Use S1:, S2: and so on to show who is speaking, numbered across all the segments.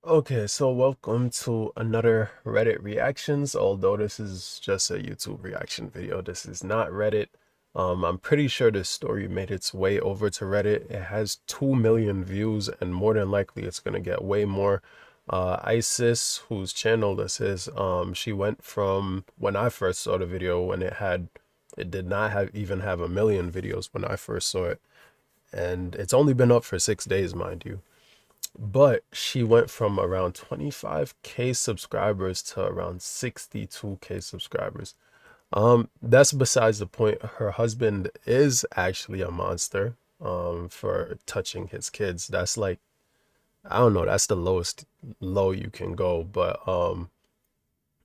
S1: Okay, so welcome to another Reddit reactions. Although this is just a YouTube reaction video, this is not Reddit. I'm pretty sure this story made its way over to Reddit. It has 2 million views, and more than likely it's gonna get way more. Isis, whose channel this is, she went from when I first saw the video when it did not have even have a million videos when I first saw it, and it's only been up for 6 days, mind you. But she went from around 25K subscribers to around 62K subscribers. That's besides the point. Her husband is actually a monster for touching his kids. That's like, I don't know, that's the lowest low you can go. But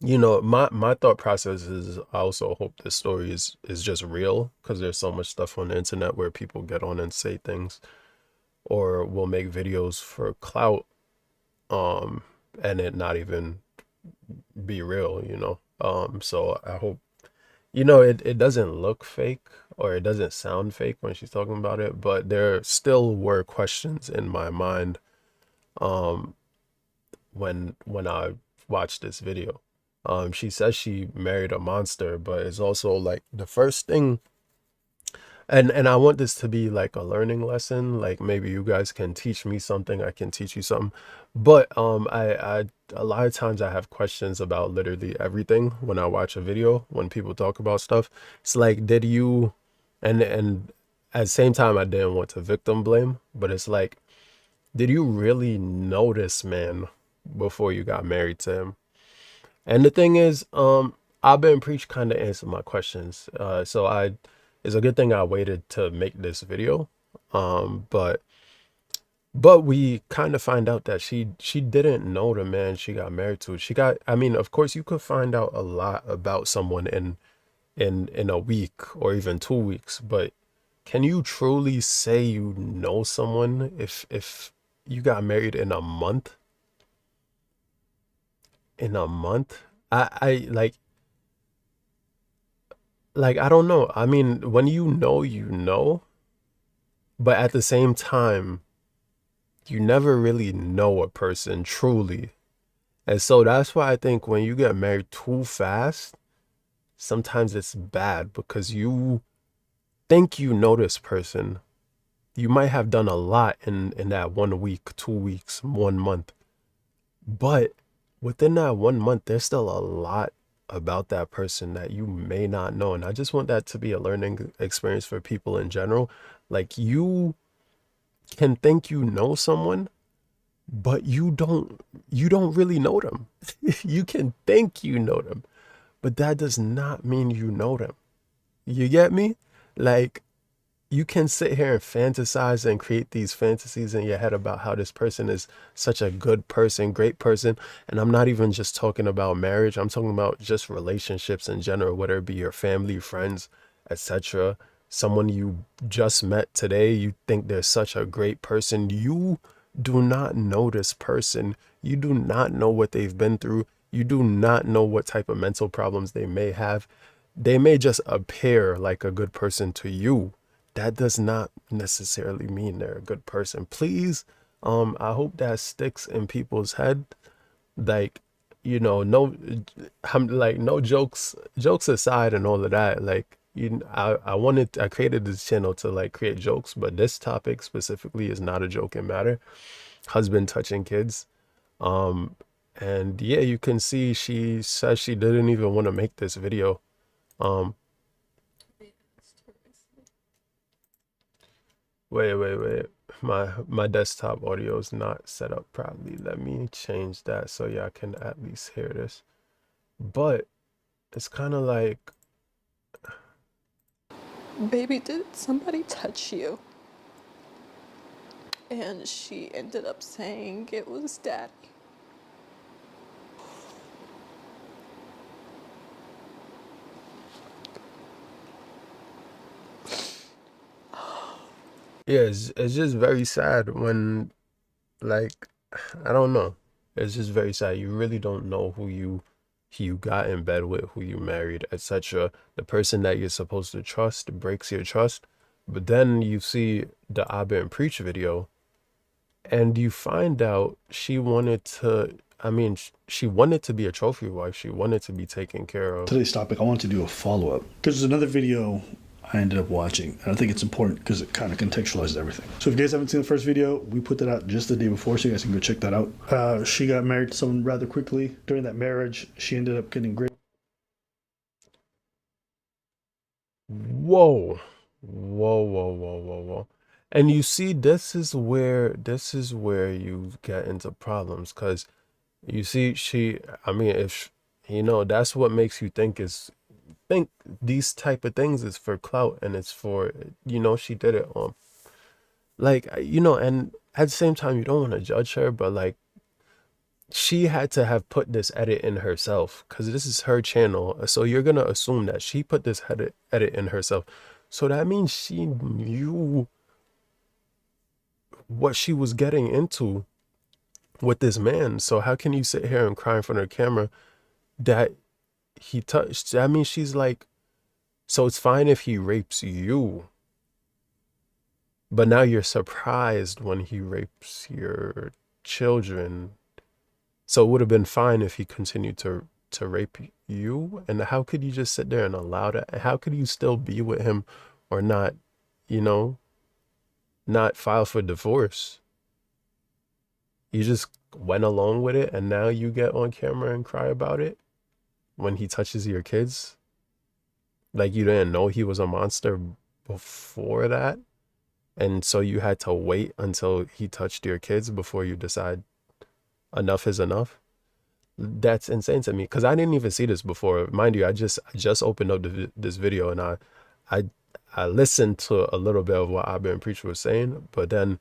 S1: my thought process is I also hope this story is just real, because there's so much stuff on the internet where people get on and say things or will make videos for clout, um and it not even be real. So I hope, it doesn't look fake or it doesn't sound fake when she's talking about it, but there still were questions in my mind um when I watched this video. She says she married a monster, but it's also like the first thing. And I want this to be like a learning lesson. Like maybe you guys can teach me something, I can teach you something. But I a lot of times I have questions about literally everything when I watch a video, when people talk about stuff. It's like, did you, and at the same time I didn't want to victim blame, but it's like, did you really know this man before you got married to him? And the thing is, I've been preach kind of answered my questions. So it's a good thing I waited to make this video. But we kind of find out that she didn't know the man she got married to. I mean, of course you could find out a lot about someone in a week or even 2 weeks, but can you truly say you know someone if you got married in a month? In a month? I like I don't know. I mean, when you know, but at the same time, you never really know a person truly. And so that's why I think when you get married too fast, sometimes it's bad because you think you know this person. You might have done a lot in that 1 week, 2 weeks, 1 month. But within that 1 month, there's still a lot about that person that you may not know. And I just want that to be a learning experience for people in general. Like, you can think you know someone, but you don't really know them. You can think you know them, but that does not mean you know them. You get me? Like, you can sit here and fantasize and create these fantasies in your head about how this person is such a good person, great person. And I'm not even just talking about marriage. I'm talking about just relationships in general, whether it be your family, friends, etc. Someone you just met today, you think they're such a great person. You do not know this person. You do not know what they've been through. You do not know what type of mental problems they may have. They may just appear like a good person to you. That does not necessarily mean they're a good person. Please, I hope that sticks in people's head. Like, no, I'm like, no jokes aside and all of that. Like, I created this channel to like create jokes, but this topic specifically is not a joking matter. Husband touching kids. Um, and yeah, you can see she says she didn't even want to make this video. Um, wait. My desktop audio is not set up properly. Let me change that so y'all can at least hear this. But it's kind of like,
S2: Baby, did somebody touch you? And she ended up saying it was daddy.
S1: yeah, it's just very sad when, like, I don't know. It's just very sad. You really don't know who you got in bed with, who you married, etc. The person that you're supposed to trust breaks your trust. But then you see the Abba and Preach video, And you find out she wanted to, I mean, she wanted to be a trophy wife. She wanted to be taken care of.
S3: Today's topic, I wanted to do a follow up. There's another video I ended up watching, and I think it's important because it kind of contextualizes everything. So, if you guys haven't seen the first video, we put that out just the day before, so you guys can go check that out. She got married to someone rather quickly. During that marriage, she ended up getting great.
S1: Whoa. Whoa, whoa, whoa, whoa, whoa. And you see, this is where you get into problems, because you see, I mean, if that's what makes you think these type of things is for clout, and it's for, she did it on, like, and at the same time, you don't want to judge her, but like, she had to have put this edit in herself, because this is her channel. So you're gonna assume that she put this edit in herself. So that means she knew what she was getting into with this man. So how can you sit here and cry in front of the camera that he touched? I mean, she's like, so it's fine if he rapes you, but now you're surprised when he rapes your children. So it would have been fine if he continued to rape you. And how could you just sit there and allow that? How could you still be with him, or not, you know, not file for divorce? You just went along with it, and now you get on camera and cry about it when he touches your kids. Like, you didn't know he was a monster before that. And so you had to wait until he touched your kids before you decide enough is enough. That's insane to me, because I didn't even see this before. Mind you, I just opened up this video, and I I listened to a little bit of what Abba and Preacher was saying, but then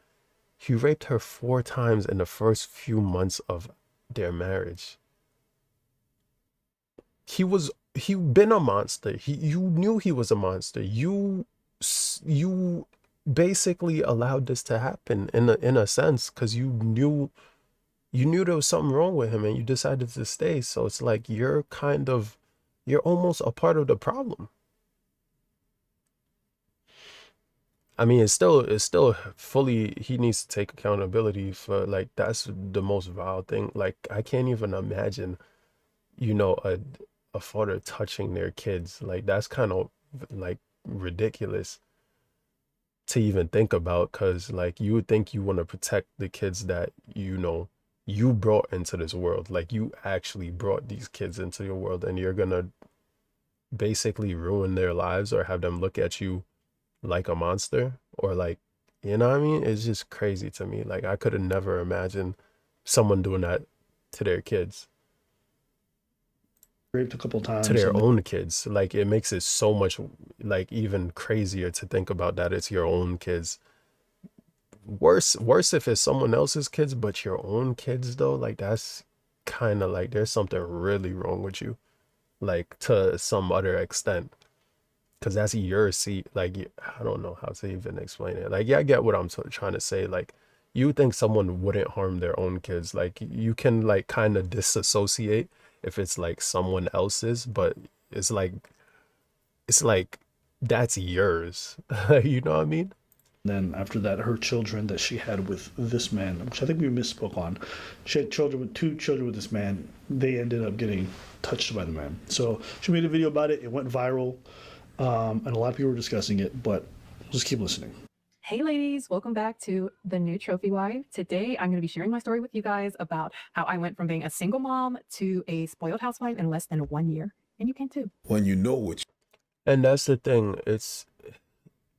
S1: he raped her 4 times in the first few months of their marriage. He been a monster. You knew he was a monster. You basically allowed this to happen in a sense, because you knew there was something wrong with him, and you decided to stay. So it's like you're almost a part of the problem. I mean, it's still fully, he needs to take accountability for, like, that's the most vile thing. Like, I can't even imagine, a father touching their kids. Like, that's kind of like ridiculous to even think about, because like, you would think you want to protect the kids that you brought into this world. Like, you actually brought these kids into your world, and you're gonna basically ruin their lives, or have them look at you like a monster, or like, you know what I mean? It's just crazy to me. Like, I could have never imagined someone doing that to their kids,
S3: Raped a couple
S1: to
S3: times,
S1: their
S3: and
S1: own kids. Like, it makes it so much, like, even crazier to think about that it's your own kids. Worse if it's someone else's kids, but your own kids though, like, that's kind of like there's something really wrong with you, like, to some other extent, because that's your seat. Like, I don't know how to even explain it. Like, yeah, I get what I'm trying to say. Like, you think someone wouldn't harm their own kids. Like, you can, like, kind of disassociate if it's like someone else's, but it's like it's like that's yours. You know what I mean?
S3: then after that, her children that she had with this man, which I think we misspoke on, she had children with 2 children with this man. They ended up getting touched by the man. So she made a video about it. It went viral, and a lot of people were discussing it. But just keep listening.
S4: Hey ladies, welcome back to The New Trophy Wife. Today I'm going to be sharing my story with you guys about how I went from being a single mom to a spoiled housewife in less than 1 year. And you can too.
S5: When you know what
S1: And that's the thing. It's,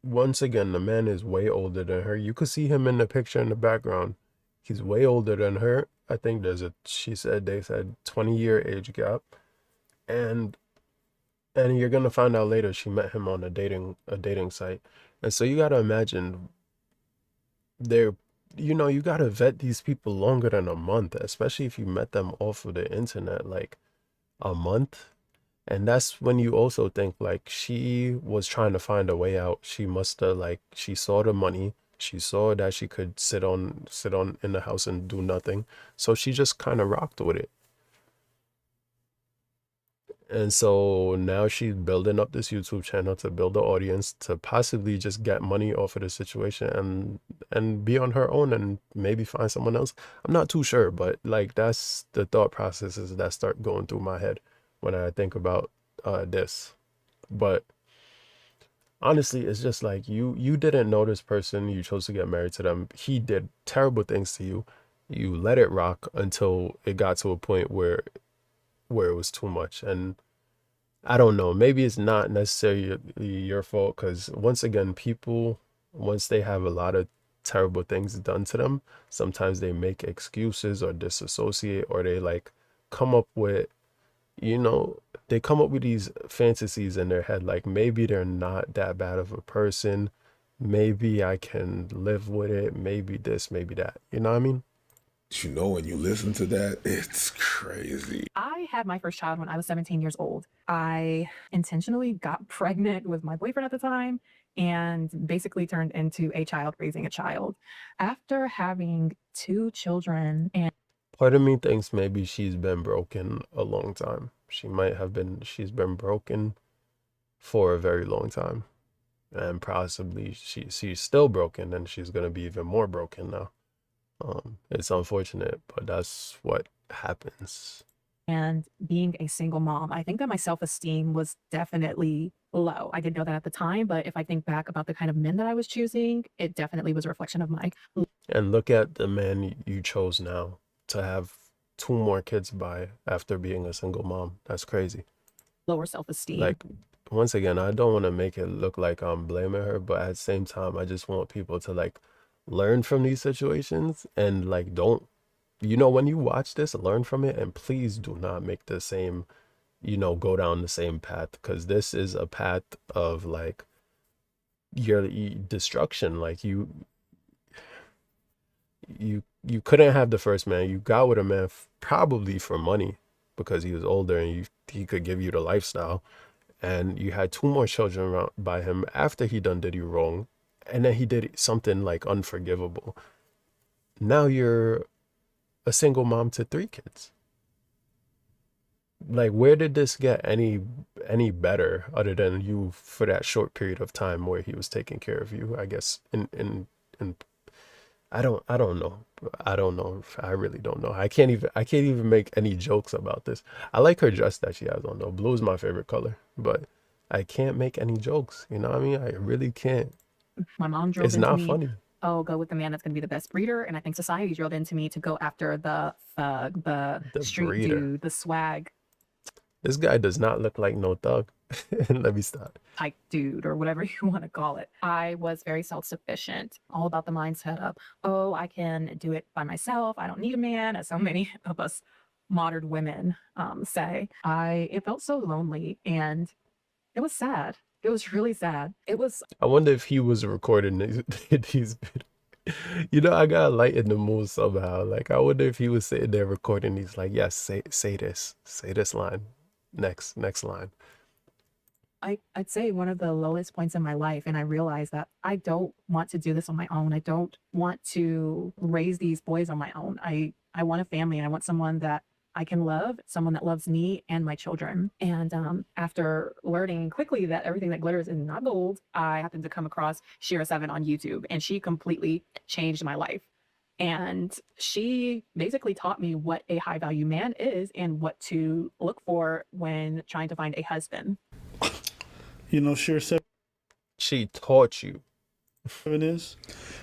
S1: once again, the man is way older than her. You could see him in the picture in the background. He's way older than her. I think they said 20-year age gap. And you're gonna find out later she met him on a dating site. And so you gotta imagine, they're you gotta vet these people longer than a month, especially if you met them off of the internet, like, a month. And that's when you also think, like, she was trying to find a way out. She must have, like, she saw the money. She saw that she could sit on in the house and do nothing. So she just kind of rocked with it. And so now she's building up this YouTube channel to build the audience to possibly just get money off of the situation and be on her own and maybe find someone else. I'm not too sure, but like that's the thought processes that start going through my head when I think about this. But honestly, it's just like you didn't know this person, you chose to get married to them. He did terrible things to you. You let it rock until it got to a point where it was too much. And I don't know. Maybe it's not necessarily your fault because once again, people, once they have a lot of terrible things done to them, sometimes they make excuses or disassociate or they like come up with, you know, they come up with these fantasies in their head. Like maybe they're not that bad of a person. Maybe I can live with it. Maybe this, maybe that. You know what I mean?
S5: You know, when you listen to that, it's crazy.
S4: I had my first child when I was 17 years old. I intentionally got pregnant with my boyfriend at the time and basically turned into a child raising a child. After having 2 children and
S1: Part of me thinks maybe she's been broken a long time. She's been broken for a very long time. And possibly she's still broken and she's gonna be even more broken now. It's unfortunate, but that's what happens.
S4: and being a single mom, I think that my self-esteem was definitely low. I didn't know that at the time, but if I think back about the kind of men that I was choosing, it definitely was a reflection of my
S1: And look at the man you chose now to have 2 more kids by after being a single mom. That's crazy.
S4: lower self-esteem.
S1: Like, once again, I don't want to make it look like I'm blaming her, but at the same time, I just want people to like learn from these situations and like don't, you know, when you watch this, learn from it and please do not make the same, you know, go down the same path because this is a path of like your destruction. Like you couldn't have the first man. You got with a man probably for money because he was older and he could give you the lifestyle. And you had 2 more children by him after he done did you wrong. And then he did something like unforgivable. Now you're a single mom to 3 kids. Like where did this get any better other than you for that short period of time where he was taking care of you, I guess in I don't know. I don't know. I really don't know. I can't even make any jokes about this. I like her dress that she has on though. Blue is my favorite color, but I can't make any jokes. You know what I mean? I really can't.
S4: My mom drilled
S1: It's
S4: into
S1: not
S4: me,
S1: funny.
S4: oh, go with the man that's going to be the best breeder. And I think society drilled into me to go after the thug, the
S1: The
S4: street
S1: breeder.
S4: dude, the swag
S1: This guy does not look like no thug. Let me stop.
S4: type dude or whatever you want to call it. I was very self-sufficient, all about the mindset of, oh, I can do it by myself. I don't need a man, as so many of us modern women say. It felt so lonely and it was sad. It was really sad. It was
S1: I wonder if he was recording these you know, I gotta lighten the mood somehow. Like I wonder if he was sitting there recording these like, yes, say this line. Next line.
S4: I'd say one of the lowest points in my life. And I realized that I don't want to do this on my own. I don't want to raise these boys on my own. I want a family and I want someone that I can love, someone that loves me and my children. And after learning quickly that everything that glitters is not gold, I happened to come across Shira7 on YouTube and she completely changed my life. And she basically taught me what a high value man is and what to look for when trying to find a husband.
S3: You know, Share 7
S1: She taught you.
S3: is?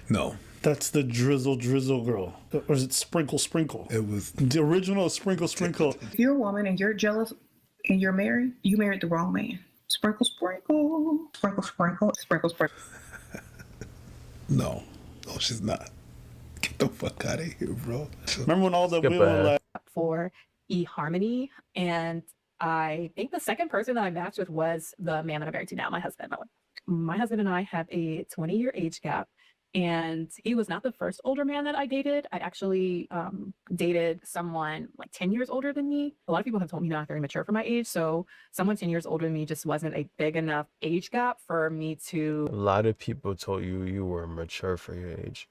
S5: No,
S3: That's the Drizzle girl. Or is it Sprinkle?
S5: it was.
S3: The original is Sprinkle.
S6: If you're a woman and you're jealous and you're married, you married the wrong man. Sprinkle, sprinkle, sprinkle, sprinkle, sprinkle, sprinkle.
S5: No, she's not. Get the fuck out of here, bro.
S3: Remember when all the
S1: Skip
S3: women
S1: ahead.
S3: like,
S4: For eHarmony, and I think the second person that I matched with was the man that I'm married to now, my husband. My husband and I have a 20-year age gap, and he was not the first older man that I dated. I actually dated someone like 10 years older than me. A lot of people have told me not very mature for my age, so someone 10 years older than me just wasn't a big enough age gap for me to.
S1: A lot of people told you you were mature for your age.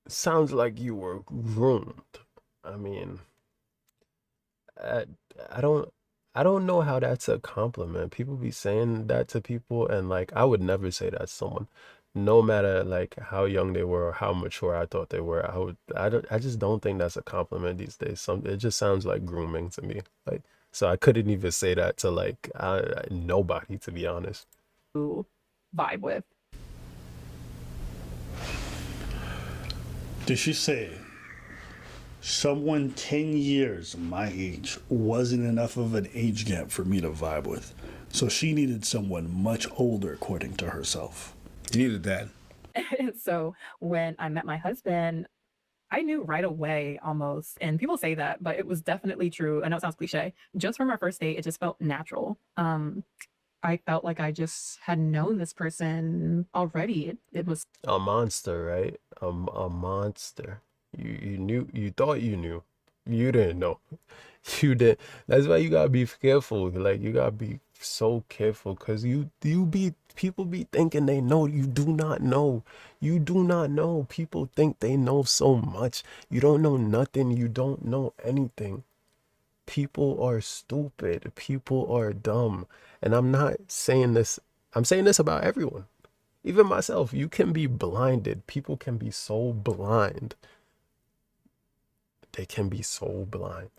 S1: Sounds like you were groomed. I mean, I, I don't I don't know how that's a compliment. People be saying that to people, and like I would never say that to someone, no matter like how young they were or how mature I thought they were. I just don't think that's a compliment these days. It just sounds like grooming to me. Like, so I couldn't even say that to like nobody, to be honest.
S4: Vibe with.
S3: Did she say someone 10 years my age wasn't enough of an age gap for me to vibe with? So she needed someone much older, according to herself.
S5: You needed that.
S4: So when I met my husband, I knew right away almost, and people say that, but it was definitely true. I know it sounds cliche. Just from our first date, it just felt natural. I felt like I just had known this person already. It was
S1: A monster, right? A monster. You knew, you thought you knew. You didn't know. You did. That's why you gotta be careful. Like you gotta be so careful, because people be thinking they know. You do not know. You do not know. People think they know so much. You don't know nothing. You don't know anything. People are stupid. People are dumb. And I'm not saying this, I'm saying this about everyone. Even myself. You can be blinded. People can be so blind. They can be so blind.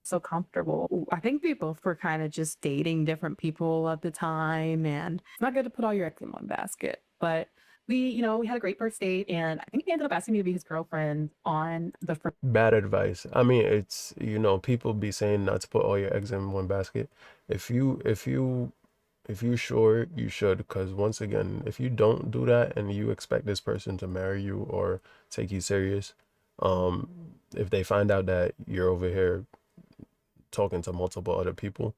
S4: so comfortable. I think we both were kind of just dating different people at the time, and it's not good to put all your eggs in one basket. But we had a great first date, and I think he ended up asking me to be his girlfriend on the first.
S1: Bad advice. I mean, it's, people be saying not to put all your eggs in one basket. If you sure, you should, because once again, if you don't do that and you expect this person to marry you or take you serious, if they find out that you're over here talking to multiple other people,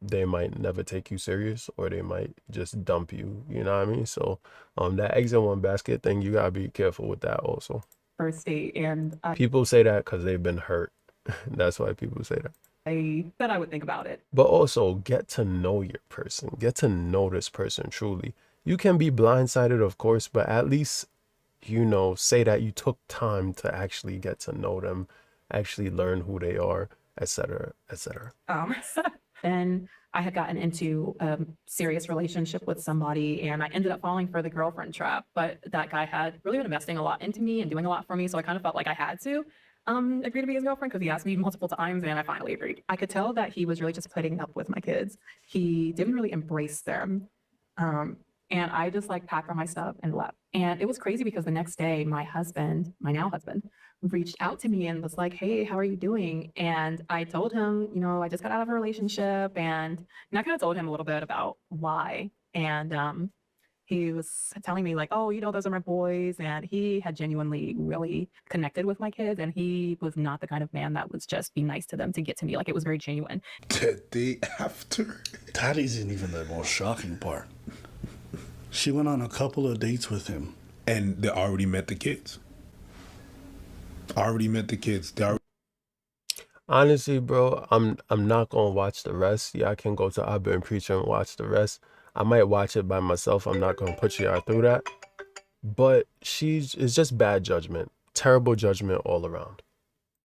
S1: they might never take you serious, or they might just dump you. You know what I mean? So, that eggs in one basket thing, you gotta be careful with that also.
S4: First date, and
S1: People say that because they've been hurt. That's why people say that.
S4: I said I would think about it.
S1: But also get to know your person. Get to know this person truly. You can be blindsided, of course, but at least, say that you took time to actually get to know them, actually learn who they are, etc., etc.
S4: Then I had gotten into a serious relationship with somebody, and I ended up falling for the girlfriend trap. But that guy had really been investing a lot into me and doing a lot for me, so I kind of felt like I had to agree to be his girlfriend, because he asked me multiple times, and I finally agreed. I could tell that he was really just putting up with my kids. He didn't really embrace them. And I just like packed up my stuff and left. And it was crazy because the next day, my husband, my now husband, reached out to me and was like, "Hey, how are you doing?" And I told him, I just got out of a relationship, and I kind of told him a little bit about why. And he was telling me like, "Oh, those are my boys," and he had genuinely really connected with my kids, and he was not the kind of man that was just be nice to them to get to me. Like, it was very genuine.
S5: The day after.
S3: That isn't even the most shocking part. She went on a couple of dates with him.
S5: And they already met the kids. Already met the kids. They already...
S1: Honestly, bro, I'm not gonna watch the rest. Y'all can go to I've Been Preaching and watch the rest. I might watch it by myself. I'm not gonna put y'all through that. But it's just bad judgment. Terrible judgment all around.